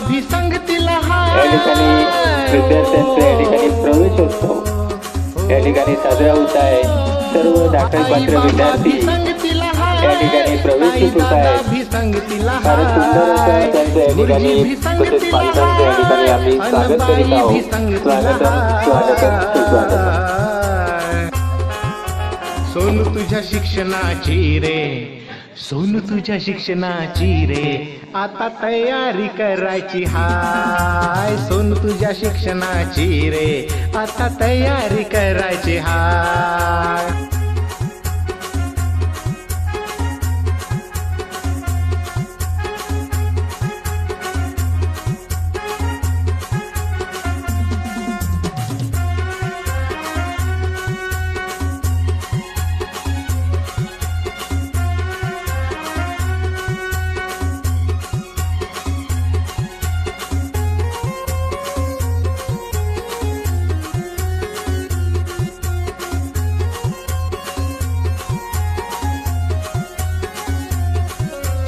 अभिसंगतीला या ठिकाणी विद्यार्थ्यांचा या ठिकाणी प्रवेशोत्सव या ठिकाणी साजरा होत आहे. सर्व दाखलपात्र विद्यार्थी या ठिकाणी प्रवेशित होत आहेत. फार सुंदर असं त्यांचं या ठिकाणी तसेच पालकांचं या ठिकाणी आम्ही स्वागत करीत आहोत. स्वागतम स्वागतम सुस्वागतम. सोनू तुझ्या शिक्षणाची रे, सोनू तुझ्या शिक्षणाची रे, आता तयारी करायची हाय. सोनू तुझ्या शिक्षणाची रे, आता तयारी करायची हाय.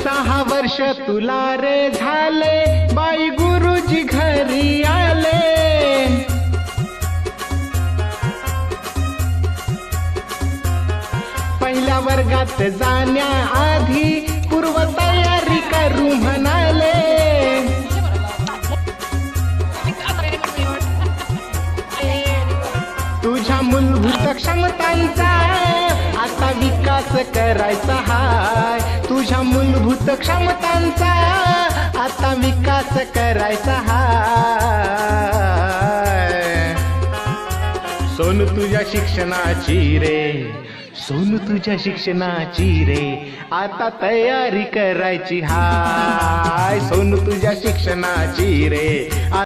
सहा वर्ष तुला रे झाले, बाई गुरुजी घरी आले. पहिल्या वर्गात जाण्याआधी पूर्व तयारी करू म्हणाले. तुझ्या मूलभूत क्षमतांचा आता विकास करायचा हाय. तुझ्या मूलभूत क्षमतांचा आता विकास करायचा हाय. सोनू तुझ्या शिक्षणाची रे, सोनू तुझ्या शिक्षणाची रे, आता तयारी करायची हाय. सोनू तुझ्या शिक्षणाची रे.